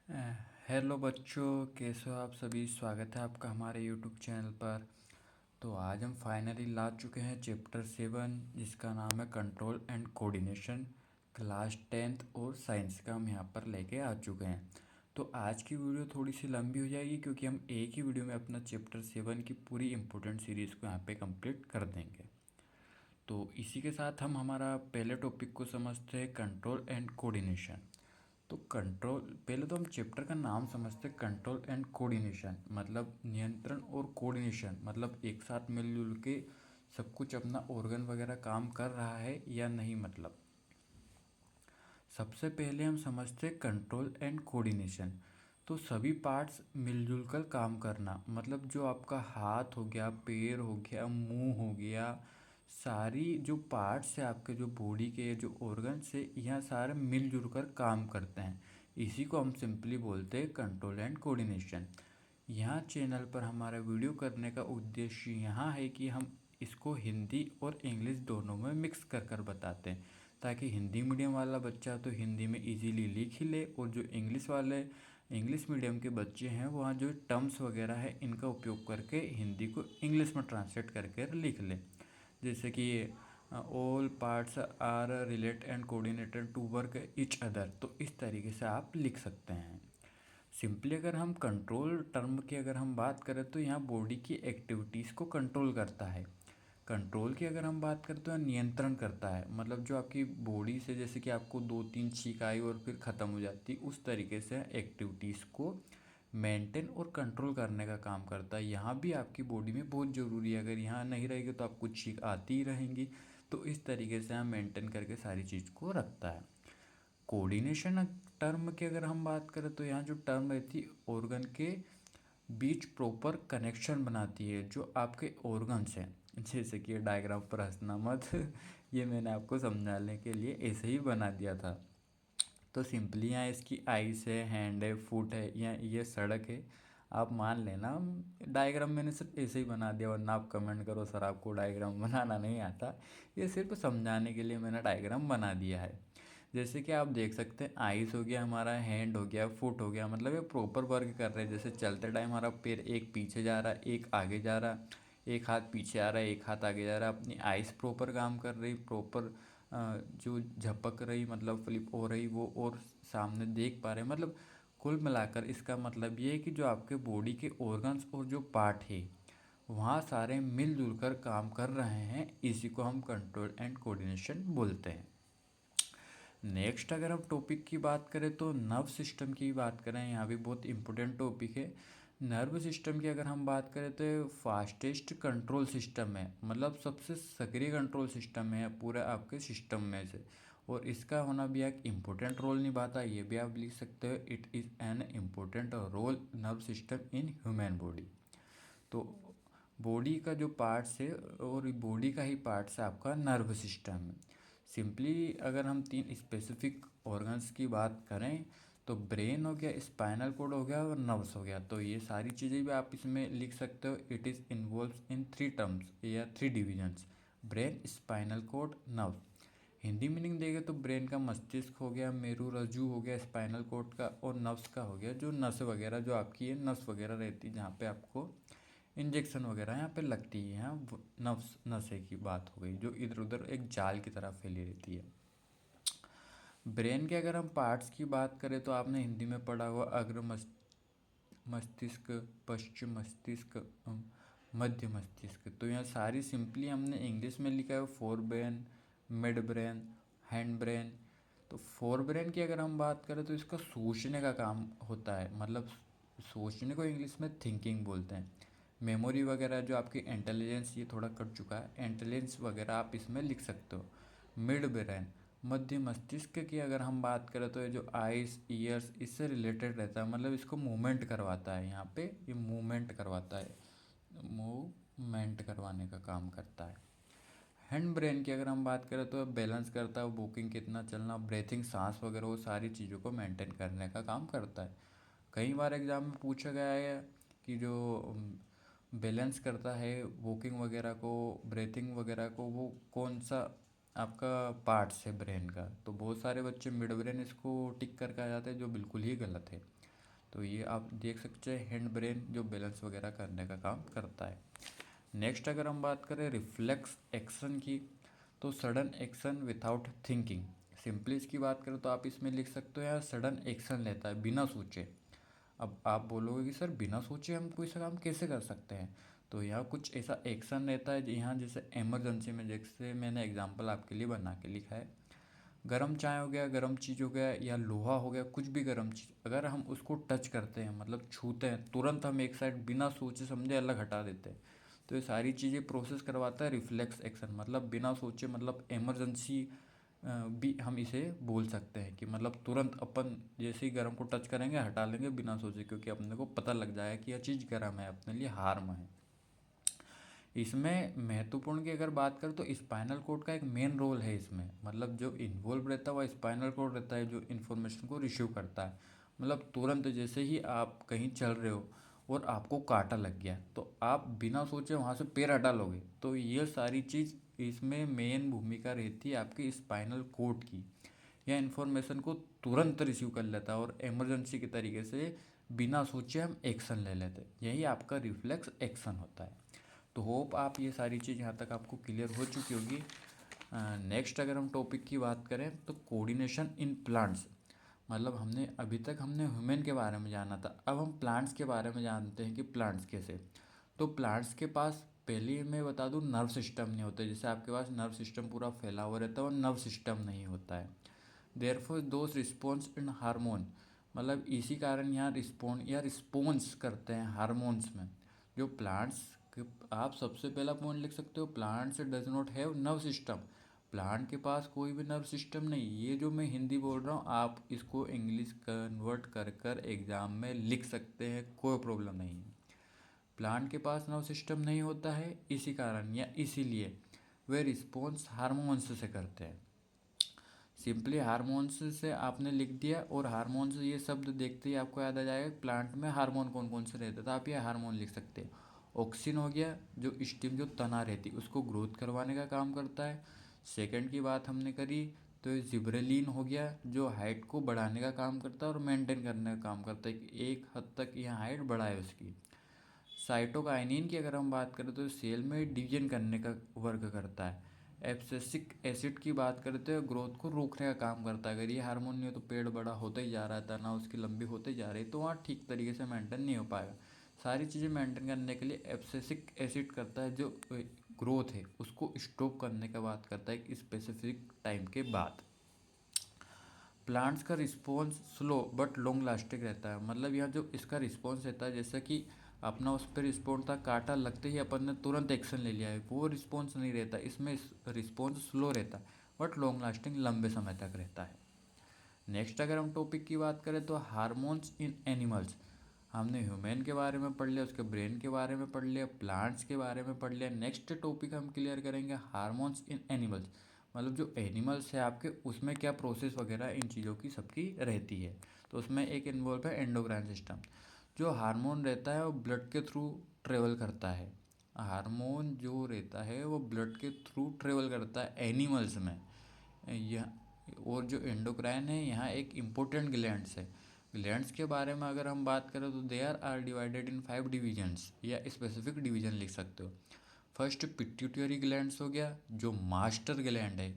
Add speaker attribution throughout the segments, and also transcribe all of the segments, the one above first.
Speaker 1: अ, hello बच्चों, कैसे हो आप सभी। स्वागत है आपका हमारे यूट्यूब चैनल पर। तो आज हम फाइनली ला चुके हैं चैप्टर 7, जिसका नाम है control and coordination. Class 10th और साइंस का हम यहाँ पर लेके आ चुके हैं। तो आज की वीडियो थोड़ी सी लंबी हो जाएगी, क्योंकि हम एक ही वीडियो में अपना चैप्टर 7 की पूरी इंपॉर्टेंट सीरीज़ को यहाँ पे कंप्लीट कर देंगे। तो इसी के साथ हम हमारा पहले टॉपिक को समझते हैं, कंट्रोल एंड कोऑर्डिनेशन। तो कंट्रोल, पहले तो हम चैप्टर का नाम समझते हैं, कंट्रोल एंड कोऑर्डिनेशन मतलब नियंत्रण और कोऑर्डिनेशन, मतलब एक साथ मिलजुल के सब कुछ अपना ऑर्गन वगैरह काम कर रहा है या नहीं। मतलब सबसे पहले हम समझते हैं कंट्रोल एंड कोऑर्डिनेशन। तो सभी पार्ट्स मिलजुल कर काम करना, मतलब जो आपका हाथ हो गया, पैर हो गया, मुंह हो गया, सारी जो पार्ट्स है आपके, जो बॉडी के जो ऑर्गन्स है, यह सारे मिलजुल कर काम करते हैं। इसी को हम सिंपली बोलते हैं कंट्रोल एंड कोऑर्डिनेशन। यहाँ चैनल पर हमारा वीडियो करने का उद्देश्य यहाँ है कि हम इसको हिंदी और इंग्लिश दोनों में मिक्स कर कर बताते हैं, ताकि हिंदी मीडियम वाला बच्चा तो हिंदी में इजीली लिख ही ले, और जो इंग्लिश मीडियम के बच्चे हैं वहाँ जो टर्म्स वगैरह है इनका उपयोग करके हिंदी को इंग्लिश में ट्रांसलेट करके लिख ले। जैसे कि all parts are relate and coordinated to work each other, तो इस तरीके से आप लिख सकते हैं। सिंपली अगर हम कंट्रोल टर्म की अगर हम बात करें तो यहाँ बॉडी की एक्टिविटीज़ को कंट्रोल करता है। कंट्रोल की अगर हम बात करें तो नियंत्रण करता है, मतलब जो आपकी बॉडी से, जैसे कि आपको 2-3 छींक आई और फिर ख़त्म हो जाती, उस तरीके से एक्टिविटीज़ को मेंटेन और कंट्रोल करने का काम करता है। यहाँ भी आपकी बॉडी में बहुत ज़रूरी है, अगर यहाँ नहीं रहेगी तो आपको छींक आती ही रहेंगी। तो इस तरीके से हम मेंटेन करके सारी चीज़ को रखता है। कोऑर्डिनेशन टर्म की अगर हम बात करें तो यहाँ जो टर्म रहती है ऑर्गन के बीच प्रॉपर कनेक्शन बनाती है, जो आपके ऑर्गन्स हैं। जैसे कि ये डायग्राम पर हंसना मत ये मैंने आपको समझाने के लिए ऐसे ही बना दिया था। तो सिंपली यहाँ इसकी आइस है, हैंड है, फुट है, या ये सड़क है। आप मान लेना डायग्राम मैंने सिर्फ ऐसे ही बना दिया, वरना आप कमेंट करो सर आपको डायग्राम बनाना नहीं आता। ये सिर्फ समझाने के लिए मैंने डायग्राम बना दिया है। जैसे कि आप देख सकते हैं, आइस हो गया हमारा, हैंड हो गया, फुट हो गया, मतलब ये प्रॉपर वर्क कर रहे हैं। जैसे चलते टाइम हमारा पैर एक पीछे जा रहा है, एक आगे जा रहा है, एक हाथ पीछे आ रहा है, एक हाथ आगे जा रहा है। अपनी आइस प्रॉपर काम कर रही, प्रॉपर जो झपक रही, मतलब फ्लिप हो रही वो, और सामने देख पा रहे हैं। मतलब कुल मिलाकर इसका मतलब ये है कि जो आपके बॉडी के ऑर्गन्स और जो पार्ट है वहाँ सारे मिलजुल कर काम कर रहे हैं। इसी को हम कंट्रोल एंड कोऑर्डिनेशन बोलते हैं। नेक्स्ट अगर हम टॉपिक की बात करें तो नर्व सिस्टम की बात करें, यहाँ भी बहुत इंपॉर्टेंट टॉपिक है। नर्व सिस्टम की अगर हम बात करें तो फास्टेस्ट कंट्रोल सिस्टम है, मतलब सबसे सक्रिय कंट्रोल सिस्टम है पूरे आपके सिस्टम में से। और इसका होना भी एक इम्पोर्टेंट रोल निभाता है, ये भी आप लिख सकते हो, it is an important role nerve system in human body. तो बॉडी का जो पार्ट्स है, और बॉडी का ही पार्ट्स है आपका नर्व सिस्टम। सिंपली अगर हम 3 स्पेसिफिक ऑर्गन्स की बात करें तो ब्रेन हो गया, स्पाइनल कोड हो गया और नर्व्स हो गया। तो ये सारी चीज़ें भी आप इसमें लिख सकते हो। It is involve in 3 terms या 3 divisions, brain, spinal cord, nerves. Hindi meaning देंगे तो ब्रेन का मस्तिष्क हो गया, मेरू रज्जु हो गया, स्पाइनल कोड का, और नर्व्स का हो गया जो नस वगैरह, जो आपकी ये नस वगैरह रहती है जहाँ पे आपको इंजेक्शन वगैरह यहाँ पे लगती है। यहाँ नस नशे की बात हो गई, जो इधर उधर एक जाल की तरह फैली रहती है। ब्रेन के अगर हम पार्ट्स की बात करें तो आपने हिंदी में पढ़ा हुआ अग्र मस्तिष्क, पश्चिम मस्तिष्क, मध्य मस्तिष्क। तो यहाँ सारी सिंपली हमने इंग्लिश में लिखा है, fore brain, mid brain, hind brain. तो फोर ब्रेन की अगर हम बात करें तो इसका सोचने का काम होता है, मतलब सोचने को इंग्लिश में थिंकिंग बोलते हैं। मेमोरी वगैरह जो आपकी इंटेलिजेंस, ये थोड़ा कट चुका है, इंटेलिजेंस वगैरह आप इसमें लिख सकते हो। मिड ब्रेन, मध्य मस्तिष्क की अगर हम बात करें तो ये जो आइस, ईयर्स, इससे रिलेटेड रहता है, मतलब इसको मूवमेंट करवाता है। यहाँ पे ये मूवमेंट करवाता है, मूवमेंट करवाने का काम करता है। हैंड ब्रेन की अगर हम बात करें तो बैलेंस करता है, वॉकिंग, कितना चलना, ब्रीथिंग, सांस वगैरह, वो सारी चीज़ों को मेंटेन करने का काम करता है। कई बार एग्जाम में पूछा गया है कि जो बैलेंस करता है वॉकिंग वगैरह को, ब्रीथिंग वगैरह को, वो कौन सा आपका पार्ट्स है ब्रेन का। तो बहुत सारे बच्चे मिड ब्रेन इसको टिक करके आ जाते हैं, जो बिल्कुल ही गलत है। तो ये आप देख सकते हैं हैंड ब्रेन जो बैलेंस वगैरह करने का काम करता है। नेक्स्ट अगर हम बात करें रिफ्लेक्स एक्शन की, तो sudden action without thinking. Simply इसकी बात करें तो आप इसमें लिख सकते हो यार सडन एक्शन लेता है बिना सोचे। अब आप बोलोगे कि सर बिना सोचे हम कोई सा काम कैसे कर सकते हैं, तो यहाँ कुछ ऐसा एक्शन रहता है यहाँ जैसे इमरजेंसी में, जैसे मैंने एग्जांपल आपके लिए बना के लिखा है। गर्म चाय हो गया, गर्म चीज़ हो गया, या लोहा हो गया, कुछ भी गर्म चीज़ अगर हम उसको टच करते हैं मतलब छूते हैं, तुरंत हम एक साइड बिना सोचे समझे अलग हटा देते हैं। तो ये सारी चीज़ें प्रोसेस करवाता है रिफ्लेक्स एक्शन, मतलब बिना सोचे, मतलब इमरजेंसी भी हम इसे बोल सकते हैं कि मतलब तुरंत अपन जैसे ही गर्म को टच करेंगे हटा लेंगे बिना सोचे, क्योंकि अपने को पता लग जाएगा कि यह चीज़ गर्म है, अपने लिए हार्म है। इसमें महत्वपूर्ण की अगर बात करें तो स्पाइनल कोड का एक मेन रोल है इसमें, मतलब जो इन्वॉल्व रहता है वह स्पाइनल कोड रहता है जो इन्फॉर्मेशन को रिसीव करता है। मतलब तुरंत जैसे ही आप कहीं चल रहे हो और आपको कांटा लग गया तो आप बिना सोचे वहाँ से पैर हटा लोगे, तो ये सारी चीज़ इसमें मेन भूमिका रहती है आपकी स्पाइनल कोड की। यह इन्फॉर्मेशन को तुरंत रिसीव कर लेता है और इमरजेंसी के तरीके से बिना सोचे हम एक्शन ले लेते हैं, यही आपका रिफ्लेक्स एक्शन होता है। तो होप आप ये सारी चीज़ यहाँ तक आपको क्लियर हो चुकी होगी। नेक्स्ट अगर हम टॉपिक की बात करें तो कोऑर्डिनेशन इन प्लांट्स, मतलब हमने अभी तक हमने ह्यूमन के बारे में जाना था, अब हम प्लांट्स के बारे में जानते हैं कि प्लांट्स कैसे। तो प्लांट्स के पास पहले मैं बता दूं नर्व सिस्टम नहीं होता, जैसे आपके पास नर्व सिस्टम पूरा फैला हुआ रहता है और नर्व सिस्टम नहीं होता है। Therefore those response in hormone, मतलब इसी कारण यहाँ रिस्पॉन्ड या रिस्पॉन्स करते हैं हार्मोन्स में। जो प्लांट्स, आप सबसे पहला पॉइंट लिख सकते हो plants does not have nerve system, plant के पास कोई भी नर्व सिस्टम नहीं। ये जो मैं हिंदी बोल रहा हूँ आप इसको इंग्लिश कन्वर्ट कर कर एग्ज़ाम में लिख सकते हैं, कोई प्रॉब्लम नहीं है। प्लांट के पास नर्व सिस्टम नहीं होता है, इसी कारण या इसीलिए वे रिस्पॉन्स हार्मोन्स से करते हैं। सिंपली हार्मोन्स से आपने लिख दिया, और हार्मोन्स ये शब्द देखते ही आपको याद आ जाएगा प्लांट में हार्मोन कौन कौन से रहते, तो आप ये हार्मोन लिख सकते हैं। ऑक्सिन हो गया जो स्टिम जो तना रहती है उसको ग्रोथ करवाने का काम करता है। सेकंड की बात हमने करी तो ये जिब्रेलिन हो गया जो हाइट को बढ़ाने का काम करता है और मेंटेन करने का काम करता है कि एक हद तक यह हाइट बढ़ाए उसकी। साइटोकाइनिन की अगर हम बात करें तो सेल में डिवीजन करने का वर्क करता है। एब्सिसिक एसिड की बात करते हैं ग्रोथ को रोकने का काम करता है, अगर ये हार्मोन नहीं हो तो पेड़ बड़ा होता ही जा रहा है, तना उसकी लंबी होते जा रही है तो वहाँ ठीक तरीके से मेंटेन नहीं हो पाएगा। सारी चीज़ें मेंटेन करने के लिए एब्सिसिक एसिड करता है जो ग्रोथ है उसको स्टॉप करने का बात करता है एक स्पेसिफिक टाइम के बाद। प्लांट्स का response slow but long lasting रहता है, मतलब यहाँ जो इसका रिस्पॉन्स रहता है जैसा कि अपना उस पर रिस्पॉन्स था, कांटा लगते ही अपन ने तुरंत एक्शन ले लिया है, वो रिस्पॉन्स नहीं रहता इसमें, रिस्पॉन्स स्लो रहता है बट लॉन्ग लास्टिंग लंबे समय तक रहता है। नेक्स्ट अगर हम टॉपिक की बात करें तो हार्मोन्स इन एनिमल्स, हमने ह्यूमन के बारे में पढ़ लिया, उसके ब्रेन के बारे में पढ़ लिया, प्लांट्स के बारे में पढ़ लिया। नेक्स्ट टॉपिक हम क्लियर करेंगे हार्मोन्स इन एनिमल्स, मतलब जो एनिमल्स है आपके उसमें क्या प्रोसेस वगैरह इन चीज़ों की सबकी रहती है। तो उसमें एक इन्वॉल्व है एंडोक्राइन सिस्टम, जो हार्मोन रहता है वो ब्लड के थ्रू ट्रेवल करता है। हार्मोन जो रहता है वो ब्लड के थ्रू ट्रेवल करता है एनिमल्स में। यह और जो एंडोक्राइन है यहाँ एक इम्पोर्टेंट ग्लैंड्स है। ग्लैंड्स के बारे में अगर हम बात करें तो they are divided in 5 divisions, या स्पेसिफिक डिवीजन लिख सकते हो। फर्स्ट पिट्यूटरी ग्लैंड्स हो गया जो मास्टर ग्लैंड है।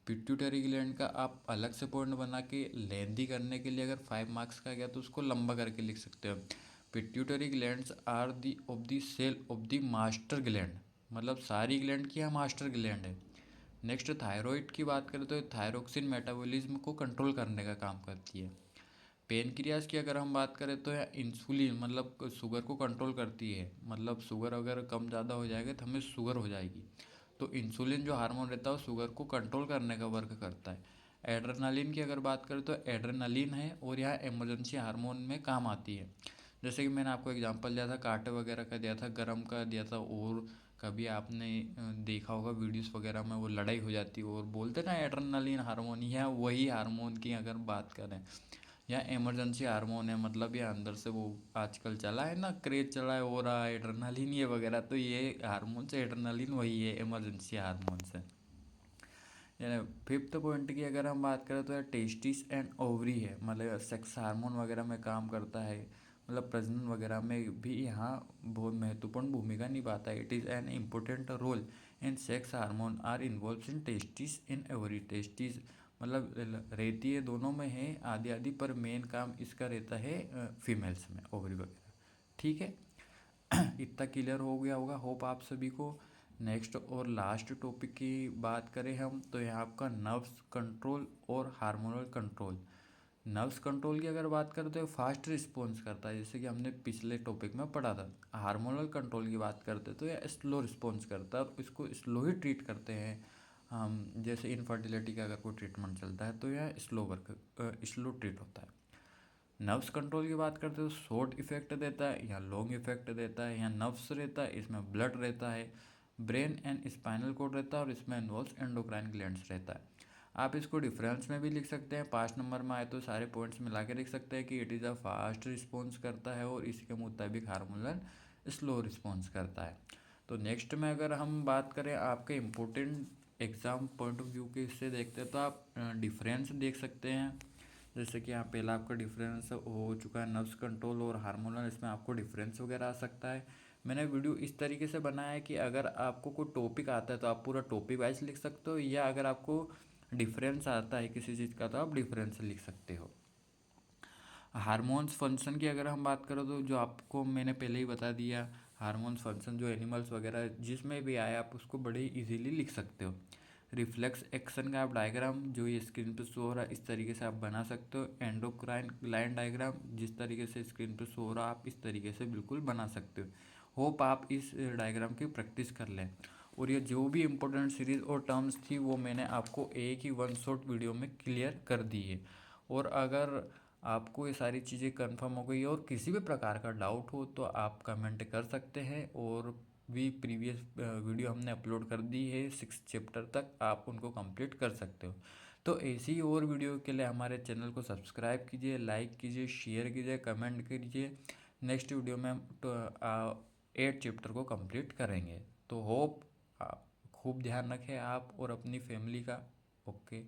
Speaker 1: पिट्यूटरी ग्लैंड का आप अलग से पॉइंट बना के लेंदी करने के लिए अगर 5 मार्क्स का गया तो उसको लंबा करके लिख सकते हो। Pituitary glands are the of the cell of the master gland, मतलब सारी ग्लैंड की यहाँ मास्टर ग्लैंड है। नेक्स्ट थायराइड की बात करें तो थायरोक्सिन मेटाबॉलिज्म को कंट्रोल करने का काम करती है। पेनक्रियाज की अगर हम बात करें तो यह इंसुलिन मतलब शुगर को कंट्रोल करती है, मतलब शुगर अगर कम ज़्यादा हो जाएगा तो हमें शुगर हो जाएगी, तो इंसुलिन जो हार्मोन रहता है वो शुगर को कंट्रोल करने का वर्क करता है। एड्रेनालिन की अगर बात करें तो एड्रेनालिन है और यह इमरजेंसी हार्मोन में काम आती है। जैसे कि मैंने आपको एग्जांपल दिया था कांटे वगैरह का दिया था, गरम का दिया था, और कभी आपने देखा होगा वीडियोस वगैरह में वो लड़ाई हो जाती है और बोलते ना एड्रेनालिन हार्मोन, या वही हार्मोन की अगर बात करें या इमरजेंसी हार्मोन है, मतलब ये अंदर से वो आजकल चला है ना क्रेज चला है हो रहा है एड्रेनालिन ये वगैरह, तो ये हार्मोन से एड्रेनालिन वही है इमरजेंसी हार्मोन से। फिफ्थ पॉइंट की अगर हम बात करें तो यार टेस्टिस एंड ओवरी है, मतलब सेक्स हार्मोन वगैरह में काम करता है, मतलब प्रजनन वगैरह में भी यहाँ बहुत महत्वपूर्ण भूमिका निभाता है। It is an important role in sex hormone are involve in testis in ovary. Testis मतलब रहती है दोनों में है आदि आदि, पर मेन काम इसका रहता है फीमेल्स में, ओवरी वगैरह। ठीक है। इतना क्लियर हो गया होगा होप आप सभी को। नेक्स्ट और लास्ट टॉपिक की बात करें हम तो यहाँ आपका नर्व्स कंट्रोल और हार्मोनल कंट्रोल। नर्व्स कंट्रोल की अगर बात करें तो फास्ट रिस्पॉन्स करता है, जैसे कि हमने पिछले टॉपिक में पढ़ा था। हार्मोनल कंट्रोल की बात करते तो यह स्लो रिस्पॉन्स करता है और इसको स्लो ही ट्रीट करते हैं हम। जैसे इनफर्टिलिटी का अगर कोई ट्रीटमेंट चलता है तो यह स्लो ट्रीट होता है। नर्व्स कंट्रोल की बात करते हो शॉर्ट इफेक्ट देता है या लॉन्ग इफेक्ट देता है, या नर्व्स रहता है इसमें ब्लड रहता है, ब्रेन एंड स्पाइनल कोड रहता है और इसमें इन्वॉल्व एंडोक्राइन ग्लैंड्स रहता है। आप इसको डिफरेंस में भी लिख सकते हैं, 5 नंबर में आए तो सारे पॉइंट्स मिला के लिख सकते हैं कि it is a fast response करता है और इसके मुताबिक हार्मोनल स्लो रिस्पॉन्स करता है। तो नेक्स्ट में अगर हम बात करें आपके important exam point of view के इससे देखते हैं तो आप डिफरेंस देख सकते हैं। जैसे कि यहाँ पहला आपका डिफरेंस हो चुका है नर्व्स कंट्रोल और हार्मोनल, इसमें आपको डिफरेंस वगैरह आ सकता है। मैंने वीडियो इस तरीके से बनाया है कि अगर आपको कोई टॉपिक आता है तो आप पूरा टॉपिक वाइज लिख सकते हो, या अगर आपको डिफरेंस आता है किसी चीज़ का तो आप डिफरेंस लिख सकते हो। हार्मोन्स फंक्शन की अगर हम बात करें तो जो आपको मैंने पहले ही बता दिया, हार्मोन्स फंक्शन जो एनिमल्स वगैरह जिसमें भी आए आप उसको बड़े इजीली लिख सकते हो। रिफ्लेक्स एक्शन का आप डायग्राम जो ये स्क्रीन पे शो हो रहा है इस तरीके से आप बना सकते हो। एंडोक्राइन लाइन डायग्राम जिस तरीके से स्क्रीन पे शो हो रहा है आप इस तरीके से बिल्कुल बना सकते हो। होप आप इस डायग्राम की प्रैक्टिस कर लें। और ये जो भी इम्पोर्टेंट सीरीज और टर्म्स थी वो मैंने आपको एक ही वन शॉट वीडियो में क्लियर कर दी है। और अगर आपको ये सारी चीज़ें कंफर्म हो गई और किसी भी प्रकार का डाउट हो तो आप कमेंट कर सकते हैं, और भी प्रीवियस वीडियो हमने अपलोड कर दी है 6 चैप्टर तक, आप उनको कंप्लीट कर सकते हो। तो ऐसी ही और वीडियो के लिए हमारे चैनल को सब्सक्राइब कीजिए, लाइक कीजिए, शेयर कीजिए, कमेंट कीजिए। नेक्स्ट वीडियो में हम 8 चैप्टर को कंप्लीट करेंगे। तो होप खूब ध्यान रखें आप और अपनी फैमिली का। ओके।